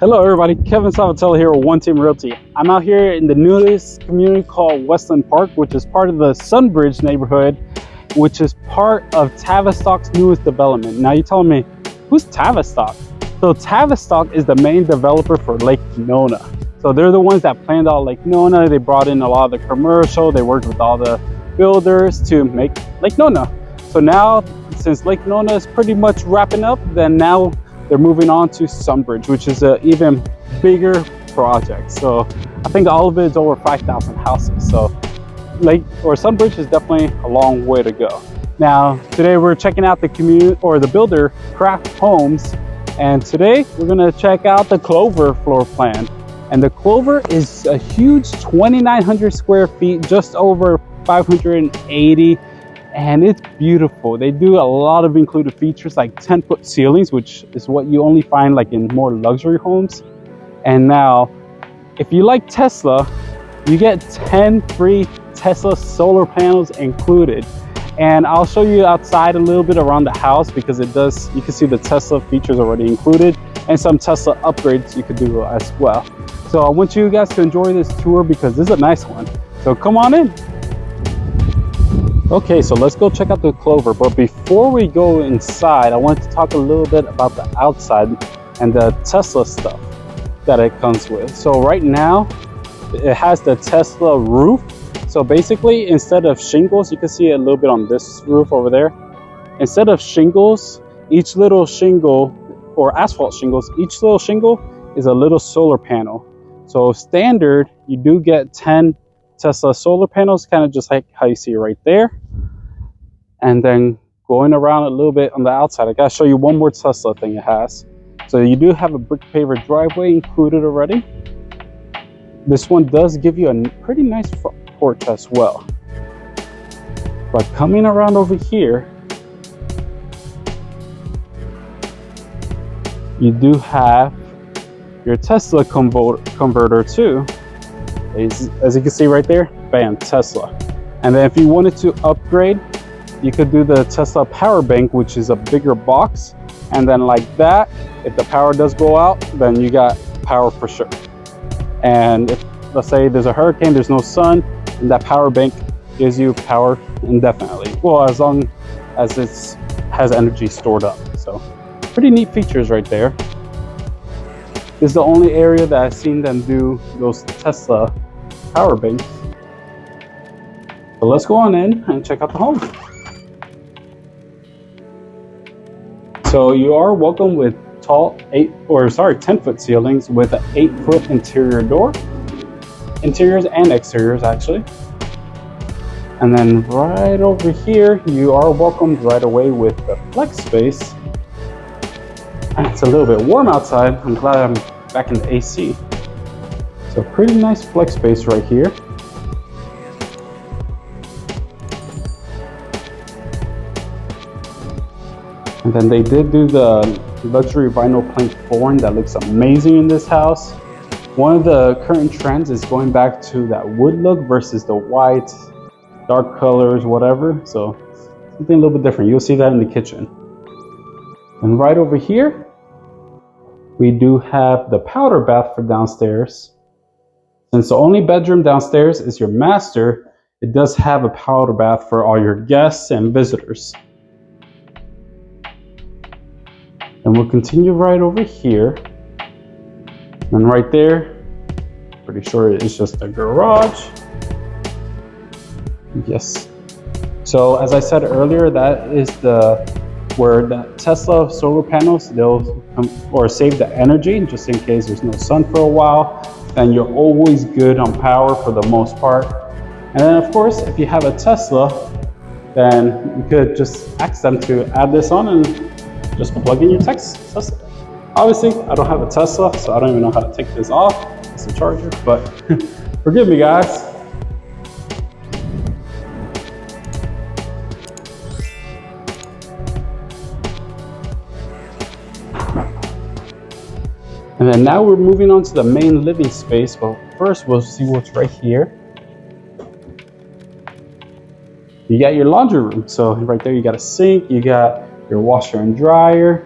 Hello everybody, Kevin Salvatella here with Team Realty. I'm out here in the newest community called Weslyn Park, which is part of the Sunbridge neighborhood, which is part of Tavistock's newest development. Now you're telling me, who's Tavistock? So Tavistock is the main developer for Lake Nona. So they're the ones that planned out Lake Nona. They brought in a lot of the commercial. They worked with all the builders to make Lake Nona. So now, since Lake Nona is pretty much wrapping up, then now they're moving on to Sunbridge, which is an even bigger project. So I think all of it is over 5,000 houses. So Sunbridge is definitely a long way to go. Now, today we're checking out the community or the builder Craft Homes. And today we're gonna check out the Clover floor plan. And the Clover is a huge 2,900 square feet, just over 580. And it's beautiful. They do a lot of included features like 10-foot ceilings, which is what you only find like in more luxury homes. And now, if you like Tesla, you get 10 free Tesla solar panels included. And I'll show you outside a little bit around the house because you can see the Tesla features already included and some Tesla upgrades you could do as well. So I want you guys to enjoy this tour because this is a nice one. So come on in. Okay, so let's go check out the Clover. But before we go inside, I wanted to talk a little bit about the outside and the Tesla stuff that it comes with. So right now, it has the Tesla roof. So basically, instead of shingles, you can see it a little bit on this roof over there. Instead of shingles, each little shingle, or asphalt shingles, each little shingle is a little solar panel. So standard, you do get 10 Tesla solar panels, kind of just like how you see right there. And then going around a little bit on the outside, I gotta show you one more Tesla thing it has. So you do have a brick paver driveway included already. This one does give you a pretty nice front porch as well. But coming around over here, you do have your Tesla converter too. As you can see right there, bam, Tesla. And then if you wanted to upgrade, you could do the Tesla power bank, which is a bigger box. And then like that, if the power does go out, then you got power for sure. And if, let's say there's a hurricane, there's no sun, and that power bank gives you power indefinitely. Well, as long as it has energy stored up. So pretty neat features right there. This is the only area that I've seen them do those Tesla power banks. So let's go on in and check out the home. So you are welcome with tall 10-foot ceilings with an 8-foot interior door. Interiors and exteriors actually. And then right over here, you are welcomed right away with the flex space. And it's a little bit warm outside. I'm glad I'm back in the AC. So pretty nice flex space right here. And then they did do the luxury vinyl plank flooring that looks amazing in this house. One of the current trends is going back to that wood look versus the white, dark colors, whatever. So something a little bit different. You'll see that in the kitchen. And right over here, we do have the powder bath for downstairs. Since the only bedroom downstairs is your master, it does have a powder bath for all your guests and visitors. And we'll continue right over here. And right there, pretty sure it's just a garage. Yes. So as I said earlier, that is where the Tesla solar panels, they'll save the energy just in case there's no sun for a while. And you're always good on power for the most part. And then of course, if you have a Tesla, then you could just ask them to add this on and just plug in your Tesla. Obviously, I don't have a Tesla, so I don't even know how to take this off. It's a charger, but forgive me guys. And then now we're moving on to the main living space, but first we'll see what's right here. You got your laundry room. So right there you got a sink, you got your washer and dryer.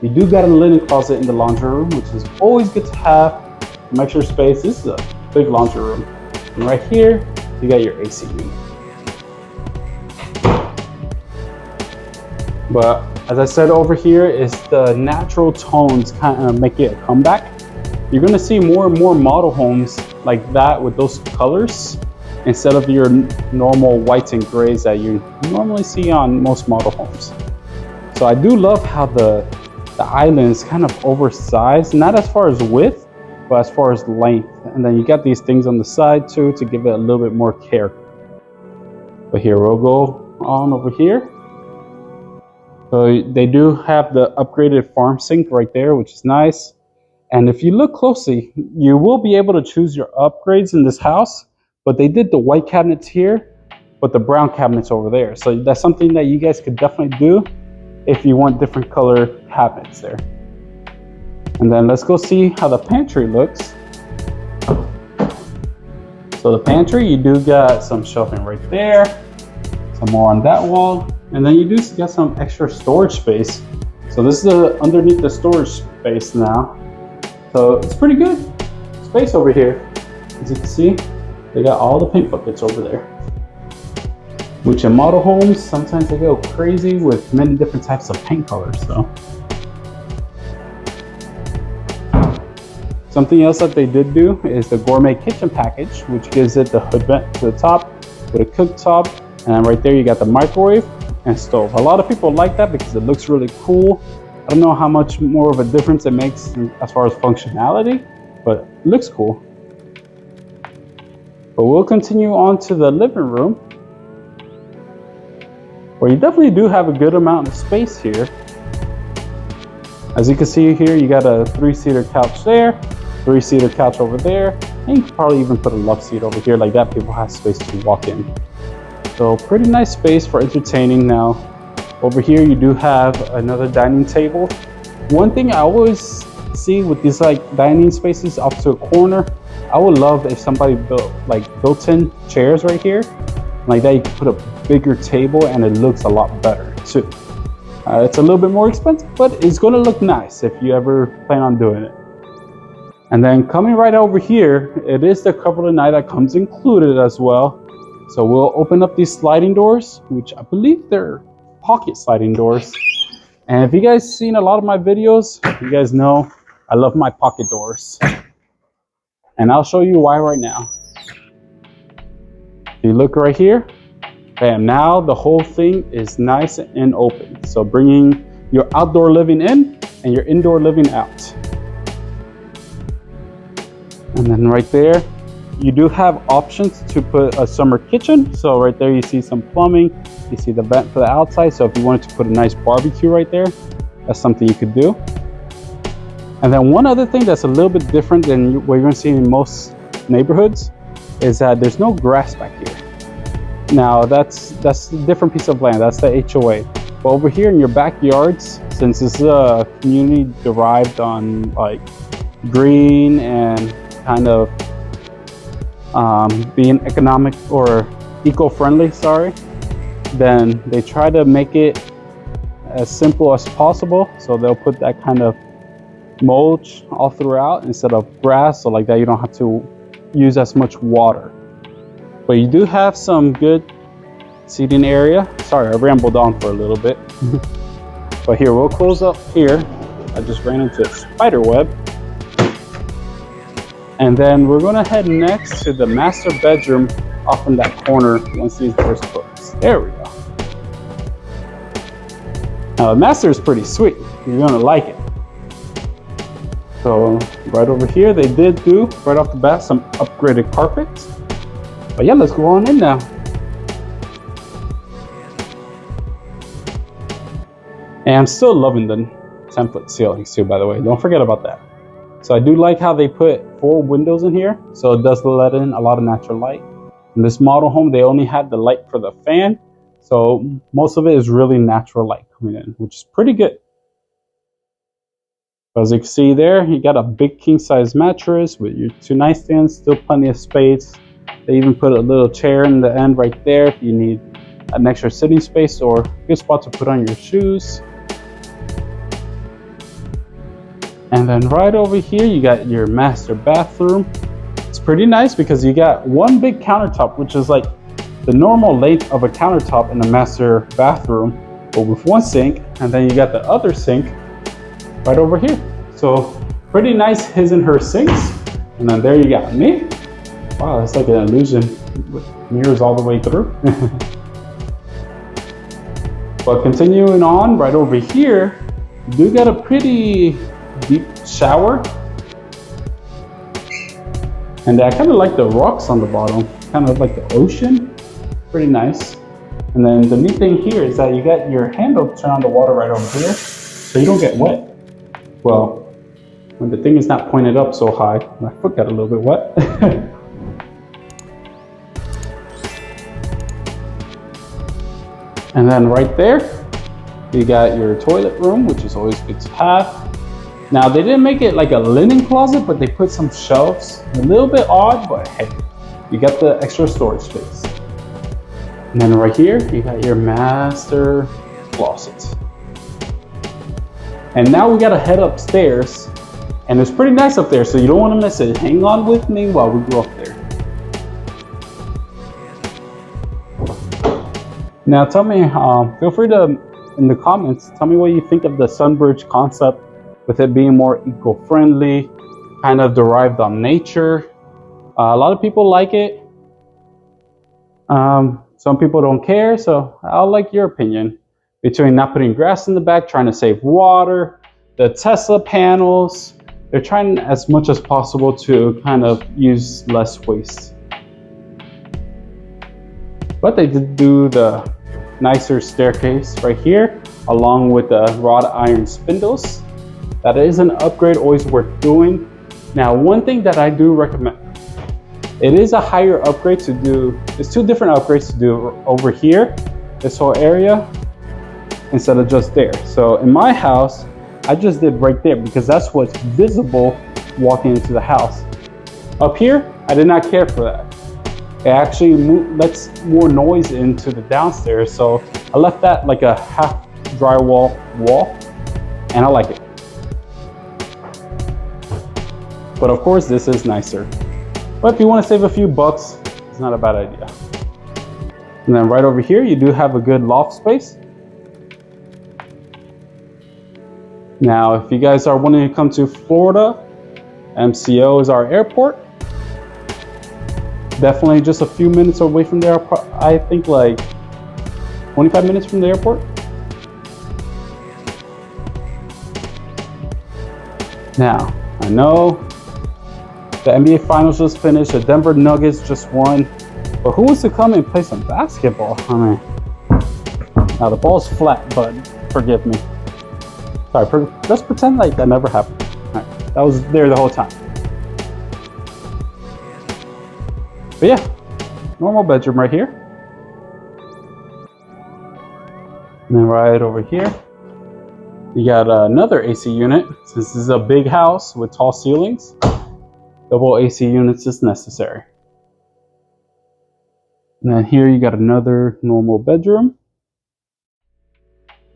You do got a linen closet in the laundry room, which is always good to have some extra space. This is a big laundry room. And right here, you got your AC unit. But as I said, over here is the natural tones kind of make it a comeback. You're gonna see more and more model homes like that with those colors instead of your normal whites and grays that you normally see on most model homes. So I do love how the island is kind of oversized, not as far as width, but as far as length. And then you got these things on the side too to give it a little bit more character. But here, we'll go on over here. So they do have the upgraded farm sink right there, which is nice. And if you look closely, you will be able to choose your upgrades in this house, but they did the white cabinets here, but the brown cabinets over there. So that's something that you guys could definitely do if you want different color cabinets there. And then let's go see how the pantry looks. So the pantry, you do got some shelving right there, some more on that wall, and then you do get some extra storage space. So this is underneath the storage space now. So it's pretty good space over here. As you can see, they got all the paint buckets over there. Which in model homes, sometimes they go crazy with many different types of paint colors. So something else that they did do is the gourmet kitchen package, which gives it the hood vent to the top with a cooktop, and then right there you got the microwave and stove. A lot of people like that because it looks really cool. I don't know how much more of a difference it makes as far as functionality, but it looks cool. But we'll continue on to the living room, where you definitely do have a good amount of space here. As you can see here, you got a 3-seater couch there, 3-seater couch over there, and you can probably even put a love seat over here like that. People have space to walk in. So pretty nice space for entertaining. Now over here you do have another dining table. One thing I always see with these like dining spaces off to a corner, I would love if somebody built like built-in chairs right here like that. You can put a bigger table and it looks a lot better too. It's a little bit more expensive, but it's going to look nice if you ever plan on doing it. And then coming right over here, it is the cover of the night that comes included as well. So we'll open up these sliding doors, which I believe they're pocket sliding doors. And if you guys seen a lot of my videos, you guys know I love my pocket doors. And I'll show you why right now. If you look right here, bam, now the whole thing is nice and open. So bringing your outdoor living in and your indoor living out. And then right there, you do have options to put a summer kitchen. So right there you see some plumbing, you see the vent for the outside. So if you wanted to put a nice barbecue right there, that's something you could do. And then one other thing that's a little bit different than what you're gonna see in most neighborhoods is that there's no grass back here. Now that's a different piece of land, that's the HOA. But over here in your backyards, since this is a community derived on like green and kind of being economic or eco-friendly, then they try to make it as simple as possible. So they'll put that kind of mulch all throughout instead of grass, so like that you don't have to use as much water. But you do have some good seating area. Sorry, I rambled on for a little bit. But here, we'll close up here. I just ran into a spider web. And then we're gonna head next to the master bedroom off in that corner once these doors close. There we go. Now the master is pretty sweet. You're gonna like it. So right over here, they did do, right off the bat, some upgraded carpets. But yeah, let's go on in now. And I'm still loving the 10-foot ceilings too, by the way. Don't forget about that. So I do like how they put 4 windows in here, so it does let in a lot of natural light. In this model home, they only had the light for the fan, so most of it is really natural light coming in, which is pretty good. As you can see there, you got a big king-size mattress with your 2 nightstands, still plenty of space. They even put a little chair in the end right there if you need an extra sitting space or a good spot to put on your shoes. And then right over here, you got your master bathroom. It's pretty nice because you got one big countertop, which is like the normal length of a countertop in a master bathroom, but with one sink. And then you got the other sink right over here. So pretty nice his and her sinks. And then there you got me. Wow, that's like an illusion with mirrors all the way through. But continuing on, right over here, you do got a pretty deep shower. And I kind of like the rocks on the bottom, kind of like the ocean. Pretty nice. And then the neat thing here is that you got your handle to turn on the water right over here, so you don't get wet. Well, when the thing is not pointed up so high, my foot got a little bit wet. And then right there, you got your toilet room, which is always good to have. Now, they didn't make it like a linen closet, but they put some shelves. A little bit odd, but hey, you got the extra storage space. And then right here, you got your master closet. And now we gotta head upstairs. And it's pretty nice up there, so you don't wanna miss it. Hang on with me while we go up there. Now tell me, feel free to, in the comments, tell me what you think of the Sunbridge concept, with it being more eco-friendly, kind of derived on nature. A lot of people like it. Some people don't care, so I'll like your opinion. Between not putting grass in the back, trying to save water, the Tesla panels, they're trying as much as possible to kind of use less waste. But they did do the nicer staircase right here, along with the wrought iron spindles. That is an upgrade, always worth doing. Now, one thing that I do recommend, it is a higher upgrade to do. There's two different upgrades to do over here, this whole area, instead of just there. So in my house, I just did right there because that's what's visible walking into the house. Up here, I did not care for that. It actually lets more noise into the downstairs, so I left that like a half drywall wall, and I like it. But of course, this is nicer. But if you want to save a few bucks, it's not a bad idea. And then right over here, you do have a good loft space. Now, if you guys are wanting to come to Florida, MCO is our airport. Definitely just a few minutes away from there. I think like 25 minutes from the airport. Now, I know the NBA Finals just finished, the Denver Nuggets just won, but who wants to come and play some basketball? I mean, now the ball's flat, but forgive me. Sorry, let's pretend like that never happened. All right, that was there the whole time. But yeah, normal bedroom right here. And then right over here, you got another AC unit. Since this is a big house with tall ceilings, double AC units is necessary. And then here you got another normal bedroom.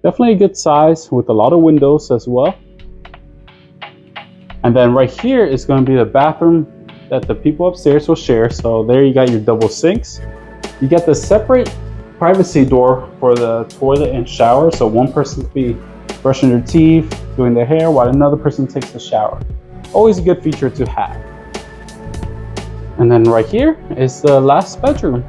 Definitely a good size with a lot of windows as well. And then right here is going to be the bathroom that the people upstairs will share. So there you got your double sinks. You got the separate privacy door for the toilet and shower. So one person could be brushing their teeth, doing their hair, while another person takes the shower. Always a good feature to have. And then right here is the last bedroom.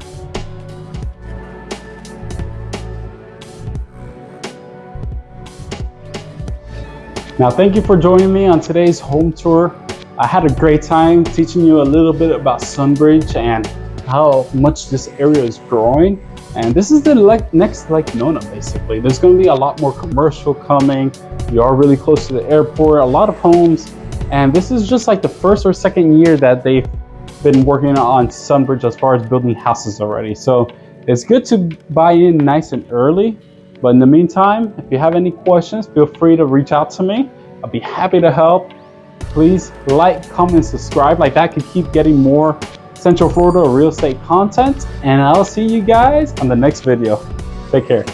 Now, thank you for joining me on today's home tour. I had a great time teaching you a little bit about Sunbridge and how much this area is growing. And this is the next Lake Nona, basically. There's going to be a lot more commercial coming. You are really close to the airport, a lot of homes. And this is just like the first or second year that they've been working on Sunbridge as far as building houses already. So it's good to buy in nice and early. But in the meantime, if you have any questions, feel free to reach out to me. I'll be happy to help. Please like, comment, subscribe. Like that can keep getting more Central Florida real estate content. And I'll see you guys on the next video. Take care.